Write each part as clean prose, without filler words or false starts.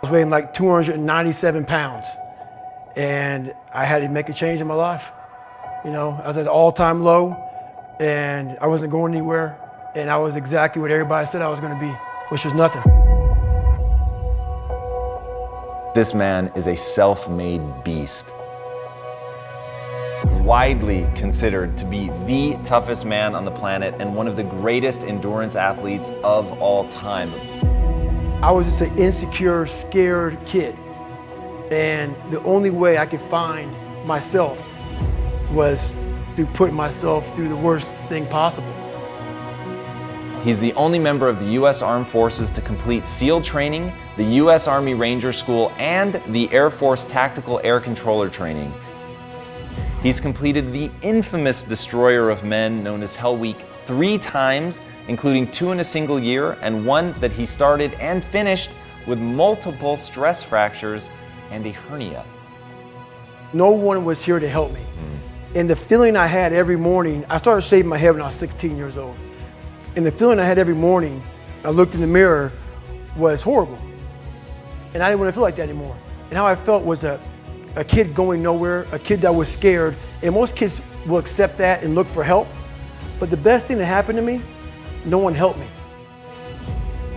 was weighing like 297 pounds, and I had to make a change in my life. You know, I was at an all-time low, and I wasn't going anywhere, and I was exactly what everybody said I was gonna be, which was nothing. This man is a self-made beast. Widely considered to be the toughest man on the planet and one of the greatest endurance athletes of all time. I was just an insecure, scared kid. And the only way I could find myself was to put myself through the worst thing possible. He's the only member of the U.S. Armed Forces to complete SEAL training, the U.S. Army Ranger School, and the Air Force Tactical Air Controller training. He's completed the infamous destroyer of men known as Hell Week 3 times, including 2 in a single year, and one that he started and finished with multiple stress fractures and a hernia. No one was here to help me. And the feeling I had every morning, I started shaving my head when I was 16 years old. And the feeling I had every morning, I looked in the mirror, was horrible. And I didn't want to feel like that anymore. And how I felt was a kid going nowhere, a kid that was scared. And most kids will accept that and look for help. But the best thing that happened to me, no one helped me.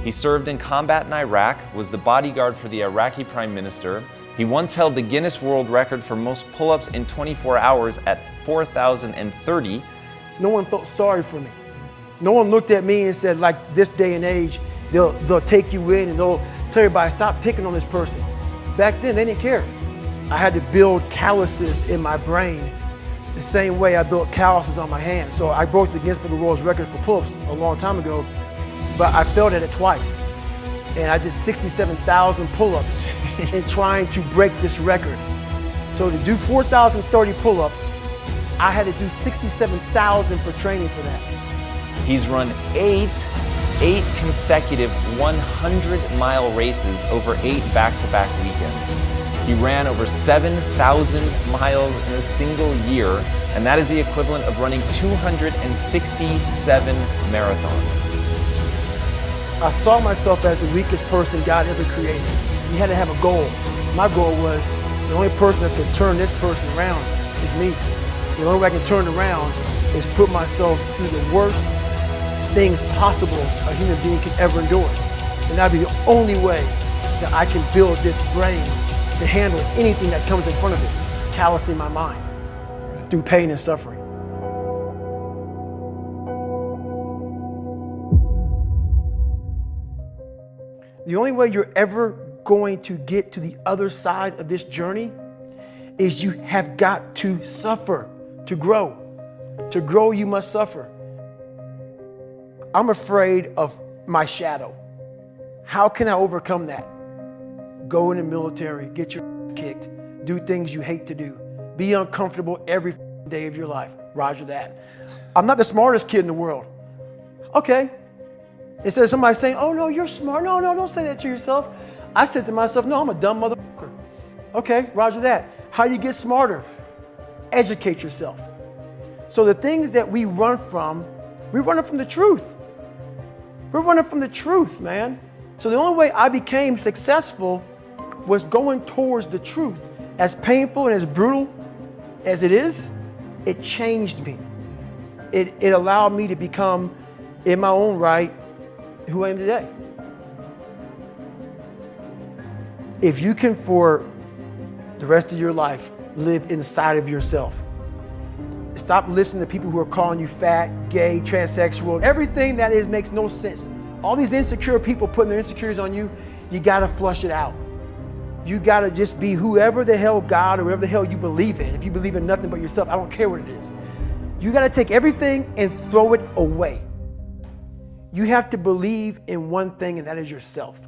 He served in combat in Iraq, was the bodyguard for the Iraqi Prime Minister. He once held the Guinness World Record for most pull-ups in 24 hours at 4,030. No one felt sorry for me. No one looked at me and said, like this day and age, they'll take you in and they'll tell everybody, stop picking on this person. Back then, they didn't care. I had to build calluses in my brain the same way I built calluses on my hands. So I broke the Guinness Book of World Records for pull-ups a long time ago, but I failed at it twice. And I did 67,000 pull-ups in trying to break this record. So to do 4,030 pull-ups, I had to do 67,000 for training for that. He's run eight consecutive 100-mile races over 8 back-to-back weekends. He ran over 7,000 miles in a single year, and that is the equivalent of running 267 marathons. I saw myself as the weakest person God ever created. You had to have a goal. My goal was the only person that's gonna turn this person around is me. The only way I can turn around is put myself through the worst things possible a human being can ever endure. And that'd be the only way that I can build this brain to handle anything that comes in front of it, callousing my mind through pain and suffering. The only way you're ever going to get to the other side of this journey is you have got to suffer to grow. To grow, you must suffer. I'm afraid of my shadow. How can I overcome that? Go in the military, get your ass kicked, do things you hate to do, be uncomfortable every day of your life. Roger that. I'm not the smartest kid in the world. Okay. Instead of somebody saying, oh no, you're smart. No, don't say that to yourself. I said to myself, no, I'm a dumb motherfucker. Okay, roger that. How do you get smarter? Educate yourself. So the things that we run from the truth. We're running from the truth, man. So the only way I became successful was going towards the truth. As painful and as brutal as it is, it changed me. It allowed me to become, in my own right, who I am today. If you can, for the rest of your life, live inside of yourself, stop listening to people who are calling you fat, gay, transsexual. Everything that is makes no sense. All these insecure people putting their insecurities on you, you gotta flush it out. You gotta just be whoever the hell God or whatever the hell you believe in. If you believe in nothing but yourself, I don't care what it is. You gotta take everything and throw it away. You have to believe in one thing, and that is yourself.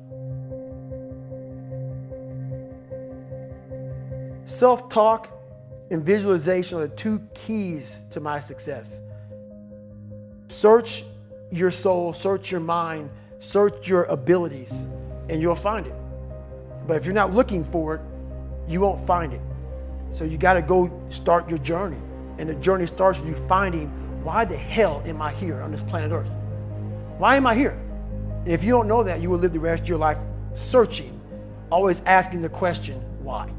Self-talk and visualization are the 2 keys to my success. Search your soul, search your mind, search your abilities, and you'll find it. But if you're not looking for it, you won't find it. So you gotta go start your journey. And the journey starts with you finding, why the hell am I here on this planet Earth? Why am I here? And if you don't know that, you will live the rest of your life searching always asking the question, why?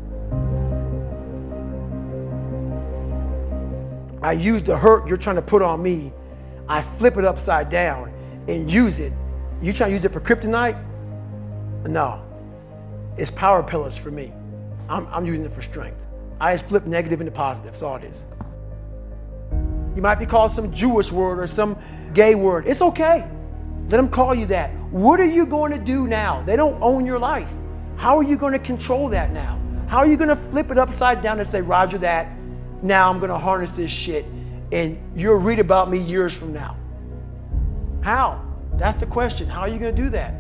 I use the hurt you're trying to put on me, I flip it upside down and use it. You trying to use it for kryptonite? No, it's power pillars for me. I'm using it for strength. I just flip negative into positive, that's all it is. You might be called some Jewish word or some gay word. It's okay. Let them call you that. What are you going to do now? They don't own your life. How are you going to control that now? How are you going to flip it upside down and say, Roger that, now I'm going to harness this shit and you'll read about me years from now? How? That's the question. How are you going to do that?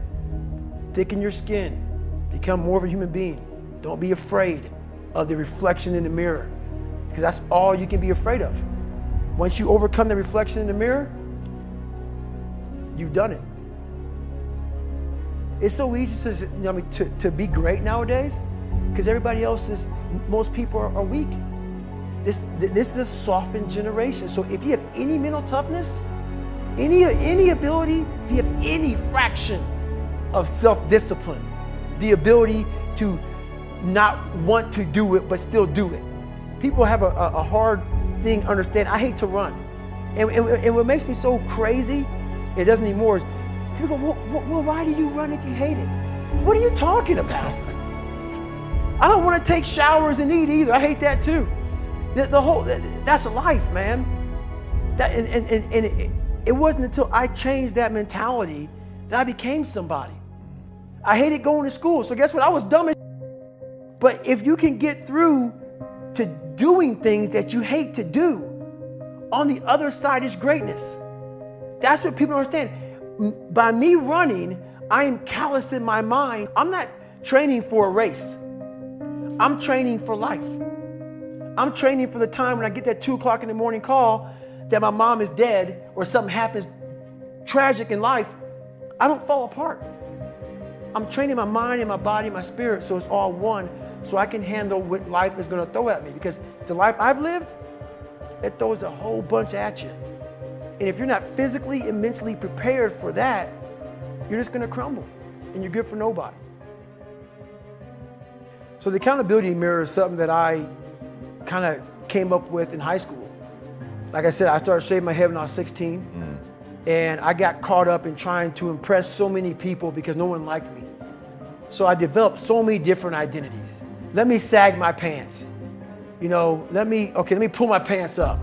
Thicken your skin. Become more of a human being. Don't be afraid of the reflection in the mirror, because that's all you can be afraid of. Once you overcome the reflection in the mirror, you've done it. It's so easy to be great nowadays because everybody else is, most people are weak. This is a softened generation. So if you have any mental toughness, any ability, if you have any fraction of self-discipline, the ability to not want to do it but still do it. People have a hard thing understand. I hate to run. And what makes me so crazy, it doesn't anymore, is people go, well, why do you run if you hate it? What are you talking about? I don't want to take showers and eat either. I hate that too. That's life, man. It wasn't until I changed that mentality that I became somebody. I hated going to school, so guess what? I was dumb as shit. But if you can get through to doing things that you hate to do, on the other side is greatness. That's what people don't understand. By me running, I am callous in my mind. I'm not training for a race. I'm training for life. I'm training for the time when I get that 2 o'clock in the morning call that my mom is dead or something happens tragic in life. I don't fall apart. I'm training my mind and my body and my spirit so it's all one, so I can handle what life is going to throw at me. Because the life I've lived, it throws a whole bunch at you. And if you're not physically and mentally prepared for that, you're just going to crumble and you're good for nobody. So the accountability mirror is something that I kind of came up with in high school. Like I said, I started shaving my head when I was 16. And I got caught up in trying to impress so many people because no one liked me. So I developed so many different identities. Let me sag my pants. You know, let me pull my pants up.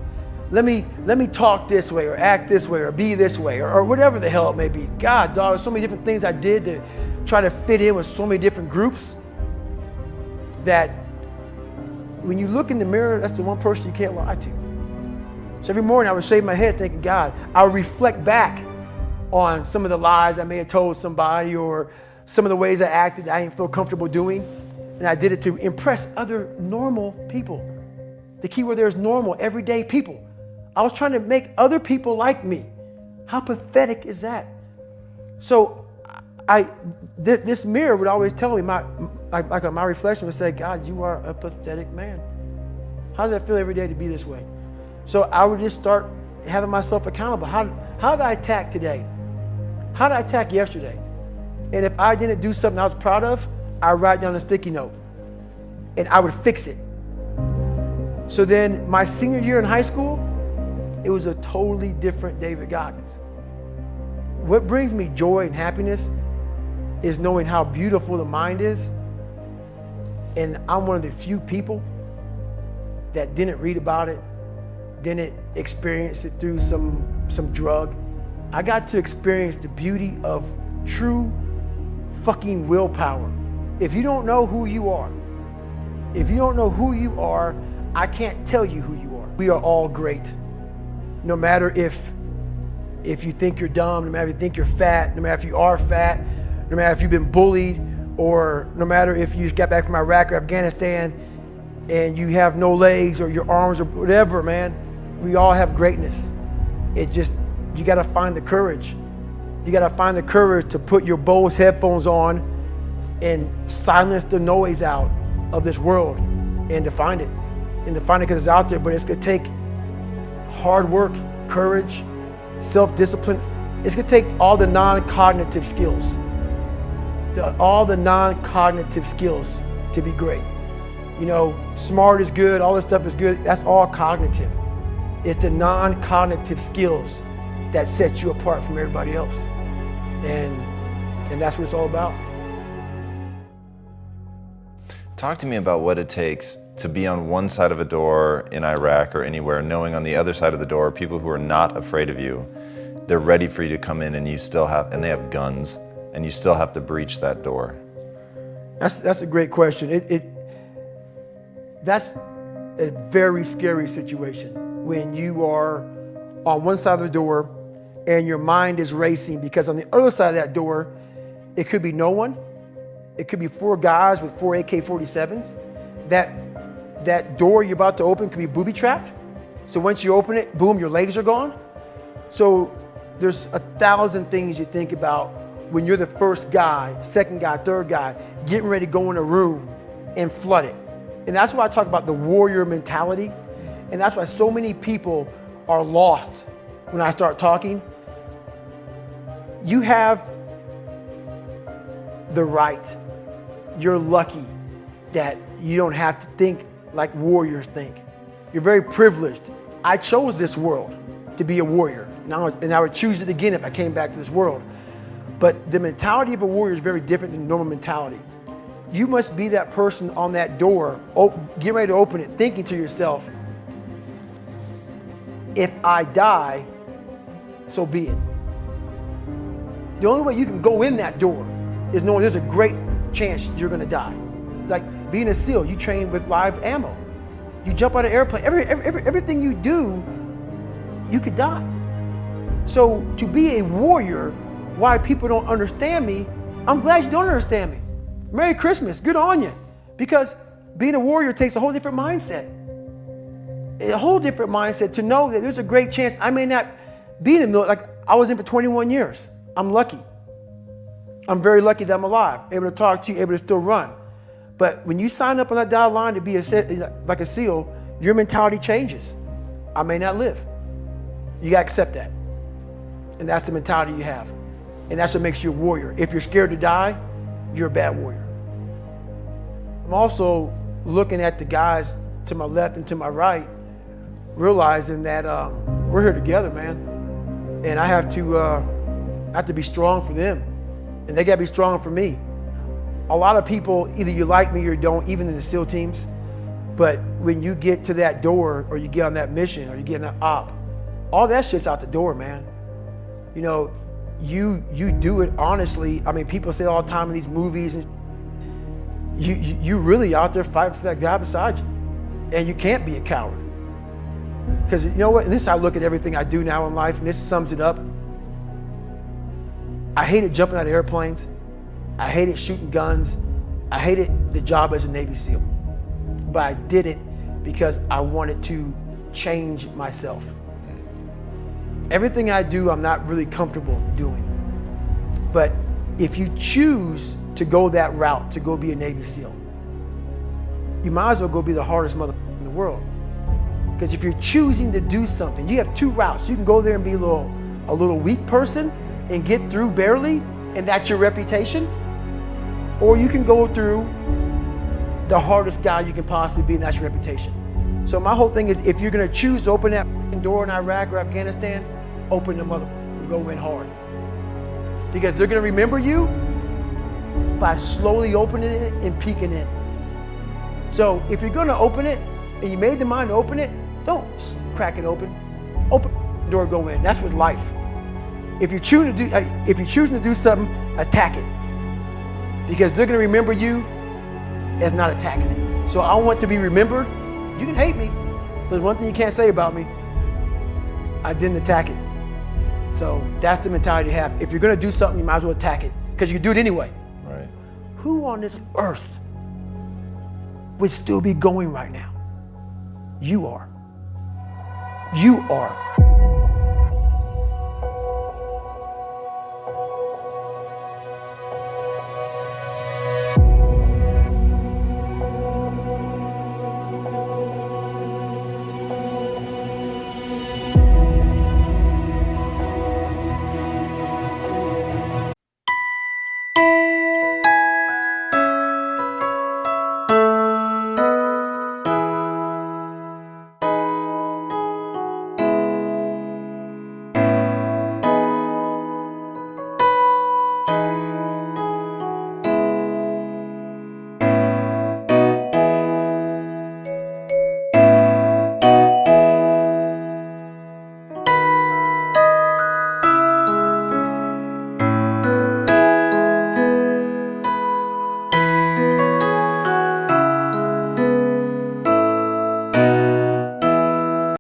Let me talk this way or act this way or be this way or whatever the hell it may be. God, dog, there's so many different things I did to try to fit in with so many different groups that when you look in the mirror, that's the one person you can't lie to. So every morning I would shave my head thinking, God, I would reflect back on some of the lies I may have told somebody or some of the ways I acted that I didn't feel comfortable doing. And I did it to impress other normal people. The key word there is normal, everyday people. I was trying to make other people like me. How pathetic is that? So this mirror would always tell me, my reflection would say, God, you are a pathetic man. How does that feel every day to be this way? So I would just start having myself accountable. How did I attack today? How did I attack yesterday? And if I didn't do something I was proud of, I would write down a sticky note and I would fix it. So then my senior year in high school, it was a totally different David Goggins. What brings me joy and happiness is knowing how beautiful the mind is. And I'm one of the few people that didn't read about it, didn't experience it through some drug. I got to experience the beauty of true fucking willpower. If you don't know who you are, I can't tell you who you are. We are all great. No matter if you think you're dumb, no matter if you think you're fat, no matter if you are fat, no matter if you've been bullied, or no matter if you just got back from Iraq or Afghanistan and you have no legs or your arms or whatever, man. We all have greatness. You gotta find the courage. You gotta find the courage to put your Bose headphones on and silence the noise out of this world and to find it. And to find it because it's out there, but it's gonna take hard work, courage, self-discipline. It's gonna take all the non-cognitive skills. all the non-cognitive skills to be great. You know, smart is good, all this stuff is good, that's all cognitive. It's the non-cognitive skills that set you apart from everybody else. And that's what it's all about. Talk to me about what it takes to be on one side of a door in Iraq or anywhere, knowing on the other side of the door, people who are not afraid of you, they're ready for you to come in, and they have guns, and you still have to breach that door. That's a great question. That's a very scary situation when you are on one side of the door and your mind is racing, because on the other side of that door, it could be no one. It could be 4 guys with 4 AK-47s. That door you're about to open could be booby-trapped. So once you open it, boom, your legs are gone. So there's 1,000 things you think about when you're the first guy, second guy, third guy, getting ready to go in a room and flood it. And that's why I talk about the warrior mentality. And that's why so many people are lost when I start talking. You have the right. You're lucky that you don't have to think like warriors think. You're very privileged. I chose this world to be a warrior. And I would choose it again if I came back to this world. But the mentality of a warrior is very different than normal mentality. You must be that person on that door, get ready to open it, thinking to yourself, if I die, so be it. The only way you can go in that door is knowing there's a great chance you're gonna die. It's like being a SEAL, you train with live ammo. You jump out of an airplane, everything you do, you could die. So to be a warrior, why people don't understand me, I'm glad you don't understand me. Merry Christmas, good on you. Because being a warrior takes a whole different mindset. A whole different mindset to know that there's a great chance I may not be in the military. Like I was in for 21 years. I'm lucky. I'm very lucky that I'm alive, able to talk to you, able to still run. But when you sign up on that dotted line to be like a SEAL, your mentality changes. I may not live. You gotta accept that. And that's the mentality you have. And that's what makes you a warrior. If you're scared to die, you're a bad warrior. I'm also looking at the guys to my left and to my right, realizing that we're here together, man. And I have to be strong for them. And they gotta be strong for me. A lot of people, either you like me or you don't, even in the SEAL teams, but when you get to that door or you get on that mission or you get on that op, all that shit's out the door, man. You know, you do it honestly. I mean, people say all the time in these movies, and you really out there fighting for that guy beside you. And you can't be a coward. Because you know what, and this is how I look at everything I do now in life, and this sums it up. I hated jumping out of airplanes. I hated shooting guns. I hated the job as a Navy SEAL. But I did it because I wanted to change myself. Everything I do, I'm not really comfortable doing. But if you choose to go that route, to go be a Navy SEAL, you might as well go be the hardest motherfucker in the world. Because if you're choosing to do something, you have 2 routes. You can go there and be a little weak person and get through barely, and that's your reputation. Or you can go through the hardest guy you can possibly be, and that's your reputation. So my whole thing is, if you're gonna choose to open that door in Iraq or Afghanistan, open the motherfucker, go in hard. Because they're gonna remember you by slowly opening it and peeking in. So if you're gonna open it, and you made the mind to open it, don't crack it open. Open the door, go in. That's with life. If you're choosing to do something, attack it. Because they're gonna remember you as not attacking it. So I want to be remembered. You can hate me, but there's one thing you can't say about me. I didn't attack it. So that's the mentality you have. If you're gonna do something, you might as well attack it, because you can do it anyway. Right. Who on this earth would still be going right now? You are. You are.